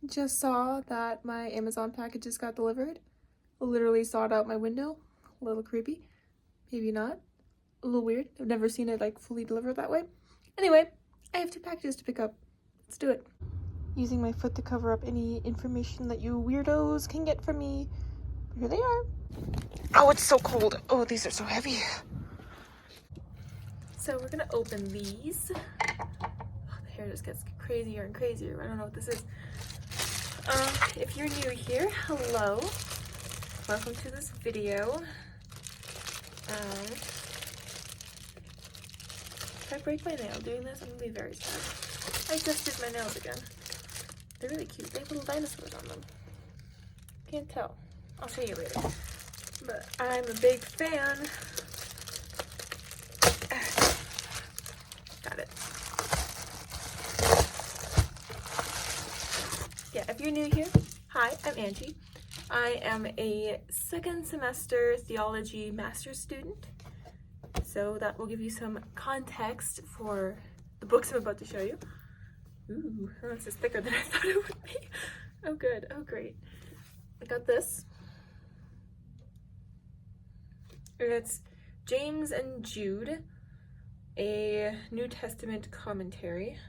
Just saw that my Amazon packages got delivered. Literally saw it out my window. A little creepy. Maybe not. A little weird. I've never seen it like fully delivered that way. Anyway, I have 2 packages to pick up. Let's do it. Using my foot to cover up any information that you weirdos can get from me. Here they are. Oh, it's so cold. Oh, these are so heavy. So we're gonna open these. Oh, the hair just gets crazier and crazier. I don't know what this is. If you're new here, hello. Welcome to this video. If I break my nail doing this, I'm gonna be very sad. I just did my nails again. They're really cute. They have little dinosaurs on them. Can't tell. I'll show you later. But I'm a big fan. Got it. Yeah, if you're new here, hi, I'm Angie. I am a 2nd semester theology master's student. So that will give you some context for the books I'm about to show you. Ooh, this is thicker than I thought it would be. Oh good, oh great. I got this. And it's James and Jude, a New Testament commentary.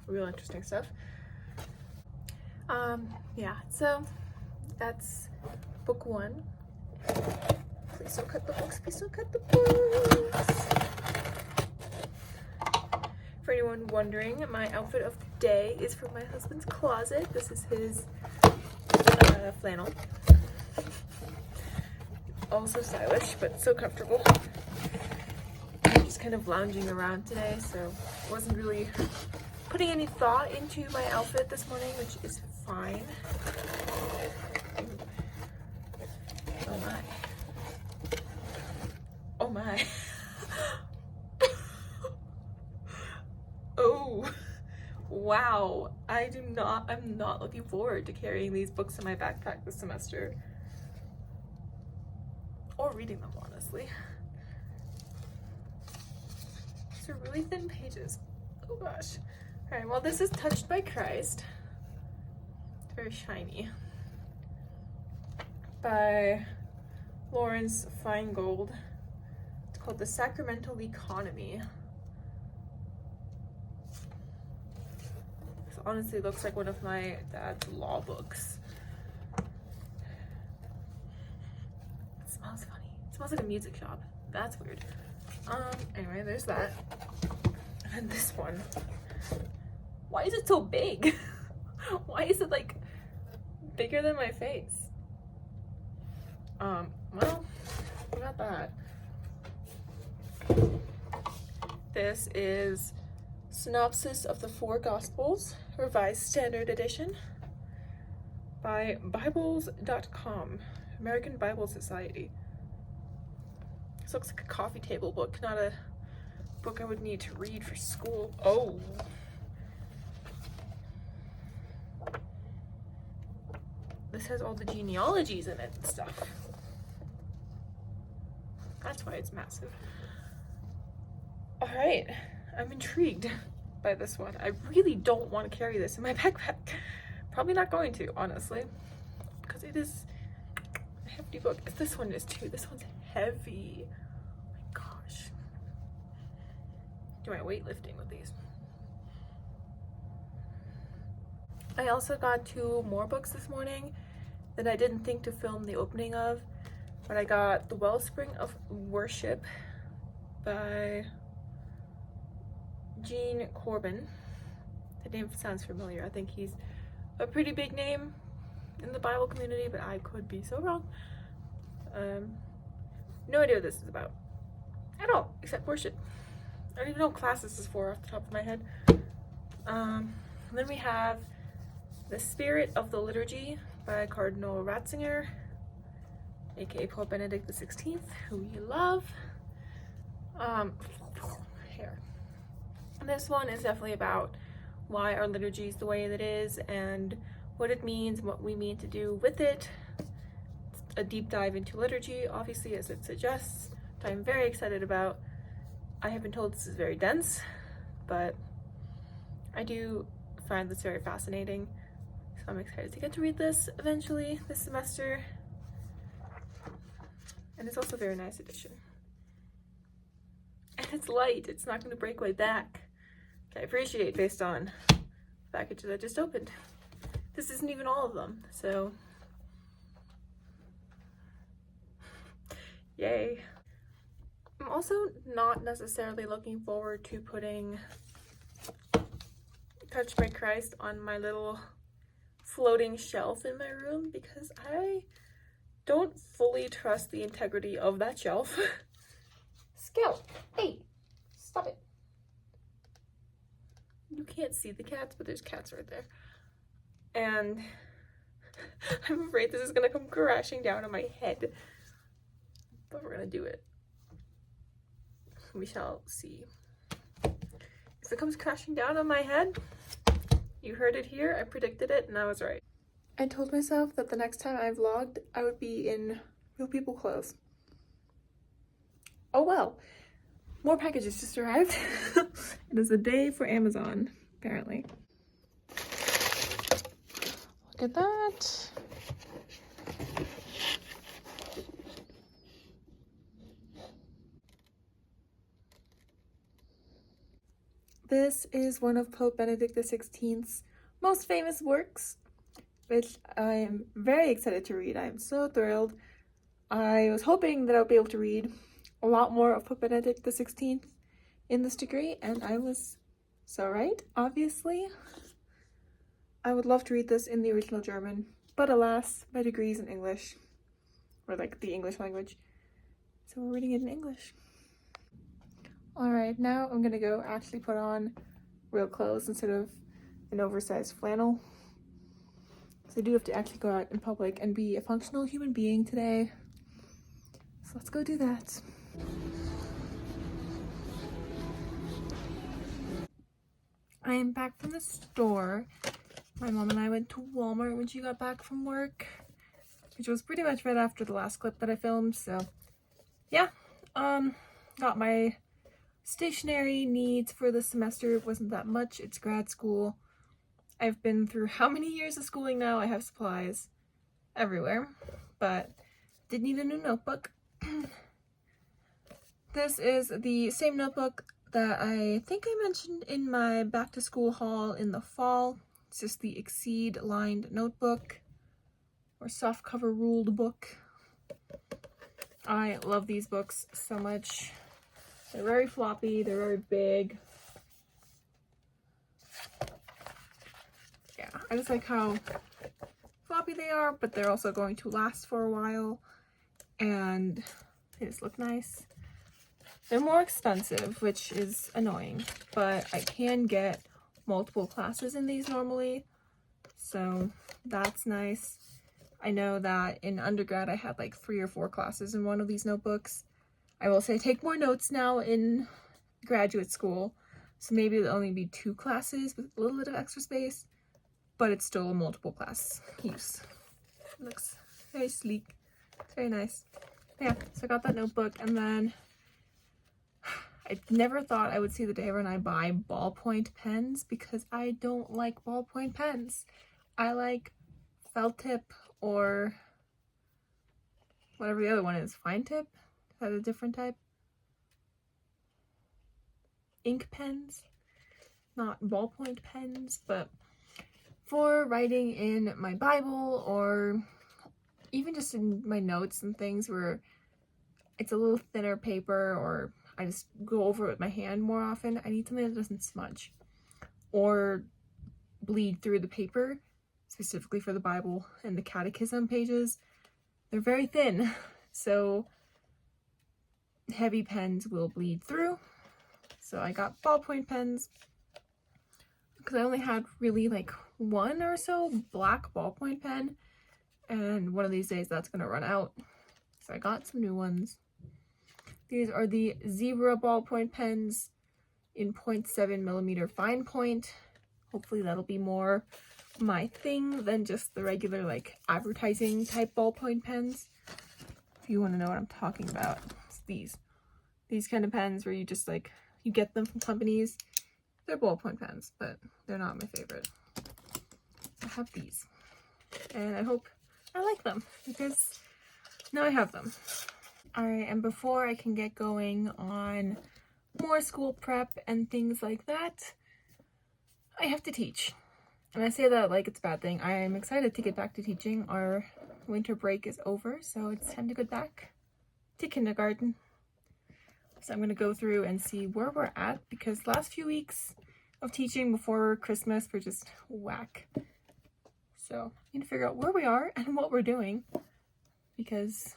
Real interesting stuff. Yeah, so that's book 1. Please don't cut the books, please don't cut the books. For anyone wondering, my outfit of the day is from my husband's closet. This is his flannel. Also stylish, but so comfortable. I'm just kind of lounging around today, so wasn't really putting any thought into my outfit this morning, which is fine. Oh my. Oh my. Oh. Wow. I'm not looking forward to carrying these books in my backpack this semester. Or reading them, honestly. These are really thin pages. Oh gosh. Alright, well this is Touched by Christ. It's very shiny. By Lawrence Feingold. It's called The Sacramental Economy. This honestly looks like one of my dad's law books. It smells funny. It smells like a music shop. That's weird. Anyway, there's that. And this one. Why is it so big? Why is it like bigger than my face? Well, we got that. This is Synopsis of the 4 Gospels, Revised Standard Edition by Bibles.com, American Bible Society. This looks like a coffee table book, not a book I would need to read for school. Oh. This has all the genealogies in it and stuff. That's why it's massive. All right, I'm intrigued by this one. I really don't want to carry this in my backpack. Probably not going to, honestly, because it is a hefty book. This one is too. This one's heavy. Oh my gosh. Do my weightlifting with these. I also got 2 more books this morning that I didn't think to film the opening of, but I got The Wellspring of Worship by Gene Corbin. The name sounds familiar. I think he's a pretty big name in the Bible community, but I could be so wrong. No idea what this is about at all, except worship. I don't even know what class this is for off the top of my head. And then we have The Spirit of the Liturgy by Cardinal Ratzinger, aka Pope Benedict XVI, who we love. Hair. This one is definitely about why our liturgy is the way that it is and what it means and what we mean to do with it. It's a deep dive into liturgy, obviously, as it suggests, which I'm very excited about. I have been told this is very dense, but I do find this very fascinating, so I'm excited to get to read this eventually this semester. And it's also a very nice edition. And it's light, it's not going to break my back, which I appreciate based on the packages I just opened. This isn't even all of them, so yay. I'm also not necessarily looking forward to putting Touched by Christ on my little floating shelf in my room because I don't fully trust the integrity of that shelf. Scout, hey, stop it. You can't see the cats, but there's cats right there. And I'm afraid this is gonna come crashing down on my head. But we're gonna do it. We shall see. If it comes crashing down on my head, you heard it here, I predicted it, and I was right. I told myself that the next time I vlogged, I would be in real people clothes. Oh well, more packages just arrived. It is a day for Amazon, apparently. Look at that. This is one of Pope Benedict XVI's most famous works, which I am very excited to read. I am so thrilled. I was hoping that I would be able to read a lot more of Pope Benedict XVI in this degree, and I was so right, obviously. I would love to read this in the original German, but alas, my degree is in English, or like the English language, so we're reading it in English. Alright, now I'm gonna go actually put on real clothes instead of an oversized flannel. So I do have to actually go out in public and be a functional human being today. So let's go do that. I am back from the store. My mom and I went to Walmart when she got back from work, which was pretty much right after the last clip that I filmed, so yeah. Got my stationery needs for this semester. It wasn't that much. It's grad school. I've been through how many years of schooling now? I have supplies everywhere, but did need a new notebook. This is the same notebook that I think I mentioned in my back to school haul in the fall. It's just the Exceed lined notebook, or soft cover ruled book. I love these books so much. They're very floppy, they're very big. Yeah, I just like how floppy they are, but they're also going to last for a while, and they just look nice. They're more expensive, which is annoying, but I can get multiple classes in these normally, so that's nice. I know that in undergrad I had like 3 or 4 classes in one of these notebooks. I will say I take more notes now in graduate school, so maybe it'll only be 2 classes with a little bit of extra space, but it's still a multiple class use. It looks very sleek. It's very nice. Yeah, so I got that notebook, and then I never thought I would see the day when I buy ballpoint pens, because I don't like ballpoint pens. I like felt tip, or whatever the other one is. Fine tip? Is that a different type? Ink pens? Not ballpoint pens, but for writing in my Bible, or even just in my notes and things where it's a little thinner paper, or I just go over it with my hand more often, I need something that doesn't smudge or bleed through the paper, specifically for the Bible and the catechism pages. They're very thin, so heavy pens will bleed through. So I got ballpoint pens because I only had really like 1 or so black ballpoint pen, and one of these days that's gonna run out. So I got some new ones. These are the Zebra ballpoint pens in 0.7mm fine point. Hopefully that'll be more my thing than just the regular like advertising type ballpoint pens. If you want to know what I'm talking about, it's these kind of pens where you just like, you get them from companies They're ballpoint pens, but they're not my favorite. I have these, and I hope I like them because now I have them. Alright, and before I can get going on more school prep and things like that, I have to teach. And I say that like it's a bad thing. I'm excited to get back to teaching. Our winter break is over, so it's time to go back to kindergarten. So I'm going to go through and see where we're at, because the last few weeks of teaching before Christmas were just whack. So I need to figure out where we are and what we're doing, because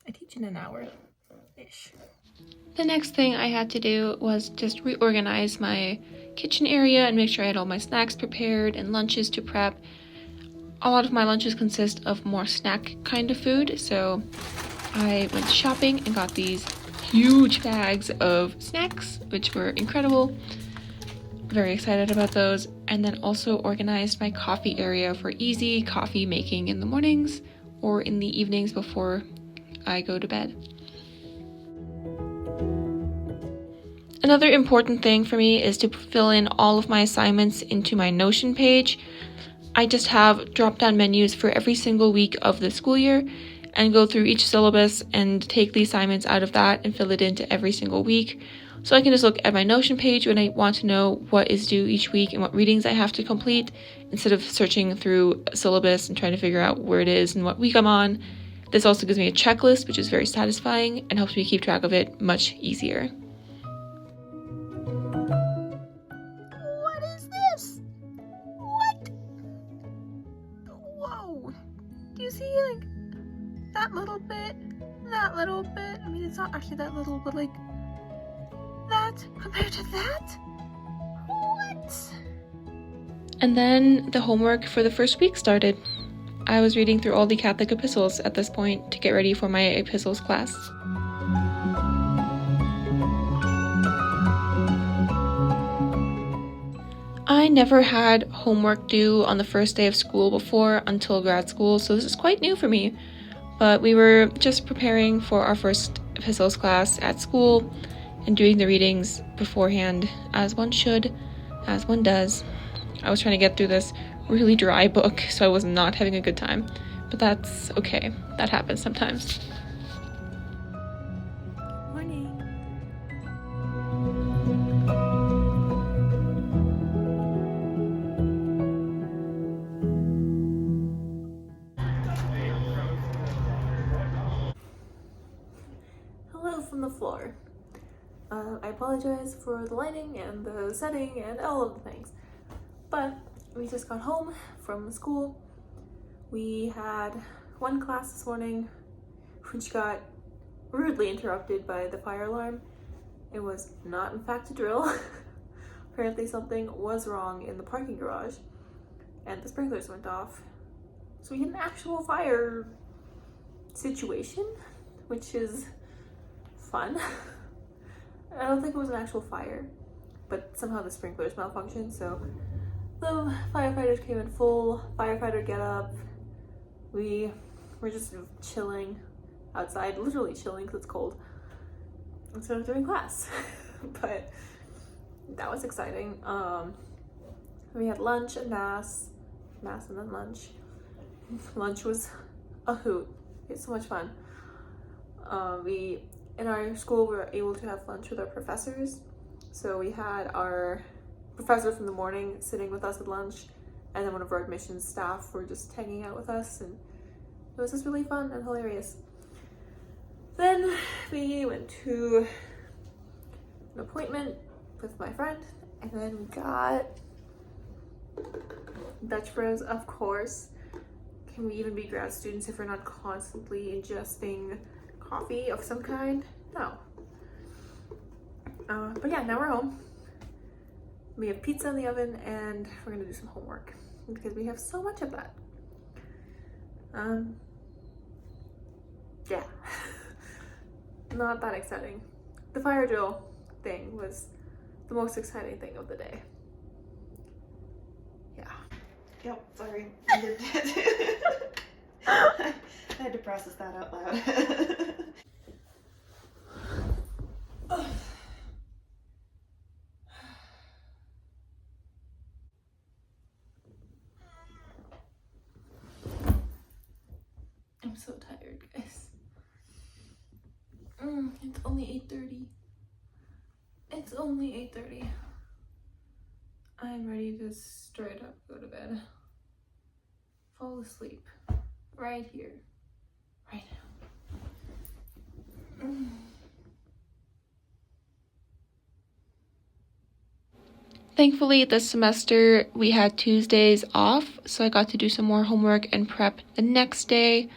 I teach in an hour-ish. The next thing I had to do was just reorganize my kitchen area and make sure I had all my snacks prepared and lunches to prep. A lot of my lunches consist of more snack kind of food, so I went shopping and got these huge bags of snacks, which were incredible. Very excited about those. And then also organized my coffee area for easy coffee making in the mornings or in the evenings before I go to bed. Another important thing for me is to fill in all of my assignments into my Notion page. I just have drop-down menus for every single week of the school year and go through each syllabus and take the assignments out of that and fill it into every single week. So I can just look at my Notion page when I want to know what is due each week and what readings I have to complete, instead of searching through a syllabus and trying to figure out where it is and what week I'm on. This also gives me a checklist, which is very satisfying and helps me keep track of it much easier. What is this? What? Whoa! Do you see like that little bit? That little bit? I mean, it's not actually that little, but like that compared to that? What? And then the homework for the first week started. I was reading through all the Catholic epistles at this point to get ready for my epistles class. I never had homework due on the first day of school before until grad school, so this is quite new for me. But we were just preparing for our first epistles class at school and doing the readings beforehand, as one should, as one does. I was trying to get through this really dry book, so I was not having a good time. But that's okay. That happens sometimes. Morning. Hello from the floor. I apologize for the lighting and the setting and all of the things, but we just got home from school. We had one class this morning which got rudely interrupted by the fire alarm. It was not in fact a drill. Apparently something was wrong in the parking garage and the sprinklers went off. So we had an actual fire situation, which is fun. I don't think it was an actual fire, but somehow the sprinklers malfunctioned, so the firefighters came in full firefighter getup. We were just chilling outside, literally chilling because it's cold, instead of doing class. But that was exciting. We had lunch and mass and then lunch. Lunch was a hoot. It's so much fun. In our school, we were able to have lunch with our professors. So we had our professor from the morning sitting with us at lunch, and then one of our admissions staff were just hanging out with us, and it was just really fun and hilarious. Then we went to an appointment with my friend, and then we got Dutch Bros, of course. Can we even be grad students if we're not constantly ingesting coffee of some kind? No. But yeah, now we're home. We have pizza in the oven and we're gonna do some homework because we have so much of that. Yeah. Not that exciting. The fire drill thing was the most exciting thing of the day. Yeah. Yep, sorry. I had to process that out loud. so tired, guys. It's only 8:30. It's only 8:30. I'm ready to straight up go to bed. Fall asleep. Right here. Right now. Thankfully, this semester we had Tuesdays off, so I got to do some more homework and prep the next day.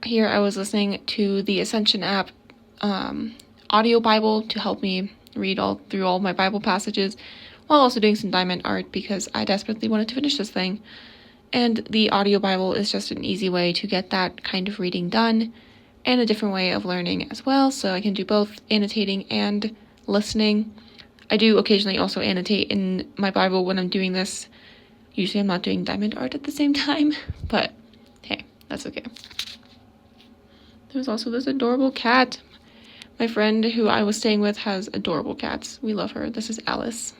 Here I was listening to the Ascension app audio Bible to help me read through all my Bible passages, while also doing some diamond art because I desperately wanted to finish this thing. And the audio Bible is just an easy way to get that kind of reading done, and a different way of learning as well, so I can do both annotating and listening. I do occasionally also annotate in my Bible when I'm doing this. Usually I'm not doing diamond art at the same time, but hey, that's okay. There's also this adorable cat. My friend who I was staying with has adorable cats. We love her. This is Alice.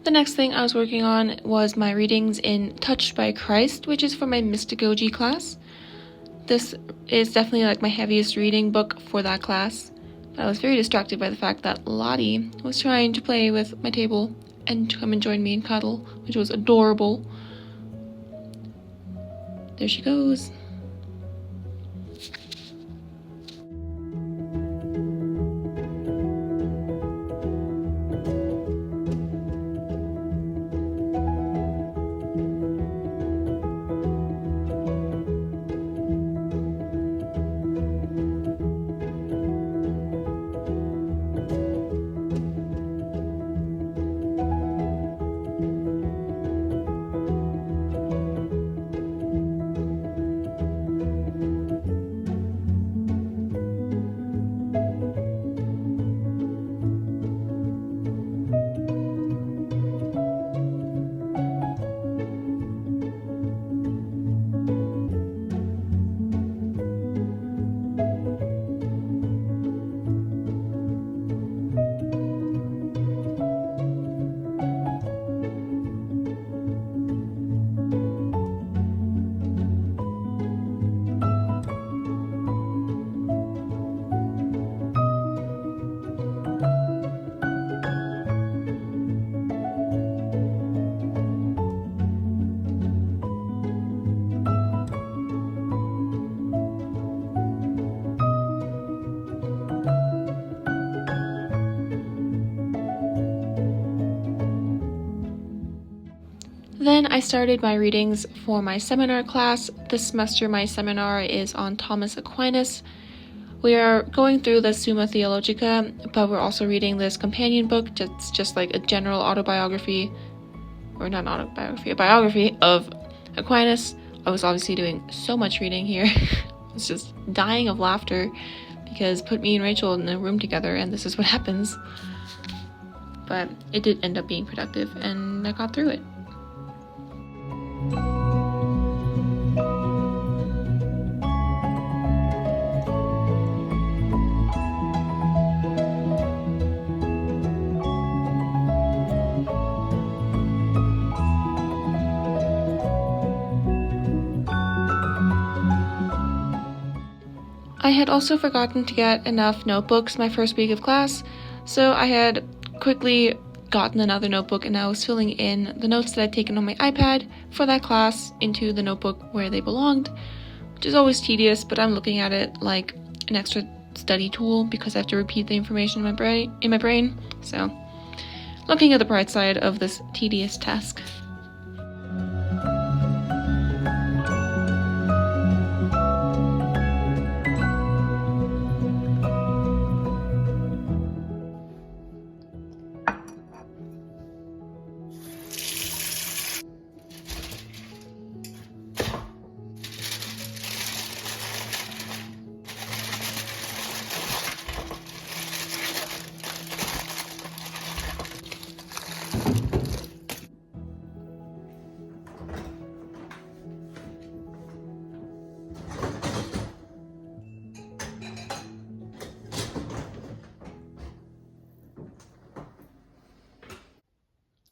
The next thing I was working on was my readings in Touched by Christ, which is for my mystagogy class. This is definitely like my heaviest reading book for that class. I was very distracted by the fact that Lottie was trying to play with my table and come and join me and cuddle, which was adorable. There she goes. Then I started my readings for my seminar class. This semester my seminar is on Thomas Aquinas. We are going through the Summa Theologica, but we're also reading this companion book, just like a general autobiography, or not autobiography, a biography of Aquinas. I was obviously doing so much reading here. I was just dying of laughter because put me and Rachel in a room together and this is what happens. But it did end up being productive and I got through it. I had also forgotten to get enough notebooks my first week of class, so I had quickly gotten another notebook and I was filling in the notes that I'd taken on my iPad for that class into the notebook where they belonged, which is always tedious, but I'm looking at it like an extra study tool because I have to repeat the information in my brain. So, looking at the bright side of this tedious task.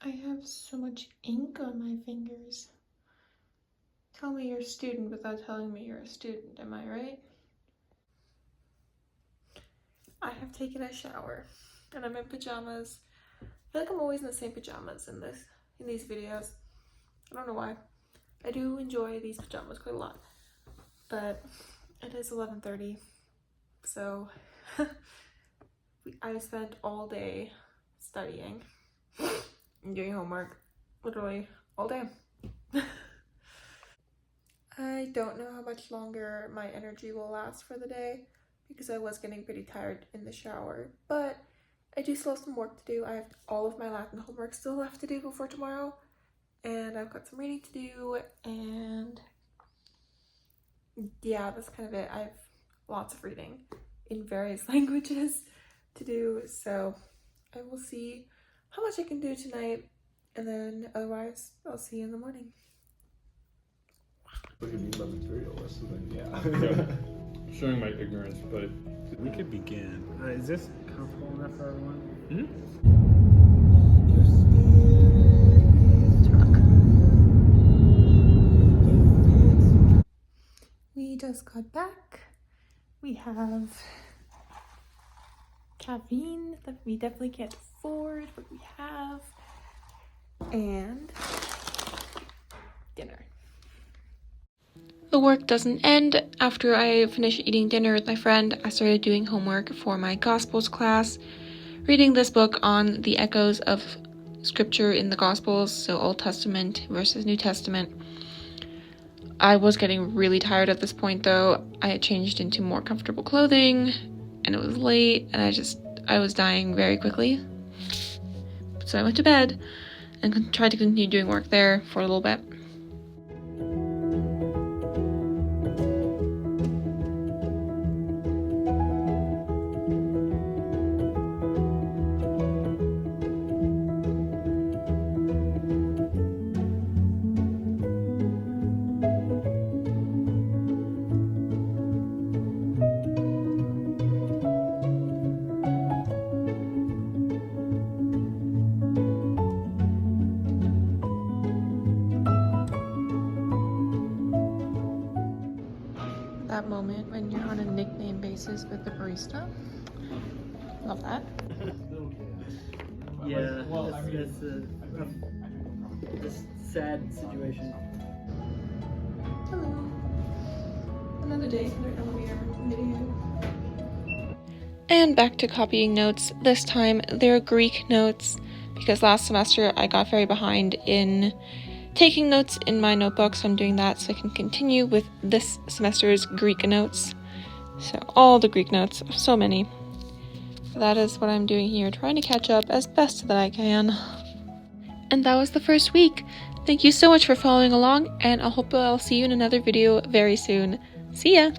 I have so much ink on my fingers. Tell me you're a student without telling me you're a student, am I right? I have taken a shower and I'm in pajamas. I feel like I'm always in the same pajamas in these videos. I don't know why. I do enjoy these pajamas quite a lot, but it is 11:30, so I spent all day studying and doing homework, literally all day. I don't know how much longer my energy will last for the day because I was getting pretty tired in the shower, but I do still have some work to do. I have all of my Latin homework still left to do before tomorrow, and I've got some reading to do, and yeah, that's kind of it. I have lots of reading in various languages to do, so I will see how much I can do tonight, and then otherwise I'll see you in the morning. What do you mean by materialist? Yeah. Showing my ignorance, but We could begin. Is this comfortable enough for everyone? We just got back. We have caffeine that we definitely can't afford, but we have, and dinner. The work doesn't end. After I finished eating dinner with my friend, I started doing homework for my Gospels class, reading this book on the echoes of scripture in the Gospels, so Old Testament versus New Testament. I was getting really tired at this point though. I had changed into more comfortable clothing and it was late and I was dying very quickly. So I went to bed and tried to continue doing work there for a little bit. That moment when you're on a nickname basis with the barista. Love that. Yeah, that's a this sad situation. Hello. Another day for the elevator video. And back to copying notes. This time they're Greek notes because last semester I got very behind in taking notes in my notebook, so I'm doing that so I can continue with this semester's Greek notes. So all the Greek notes, so many. That is what I'm doing here, trying to catch up as best that I can. And that was the first week. Thank you so much for following along, and I hope I'll see you in another video very soon. See ya!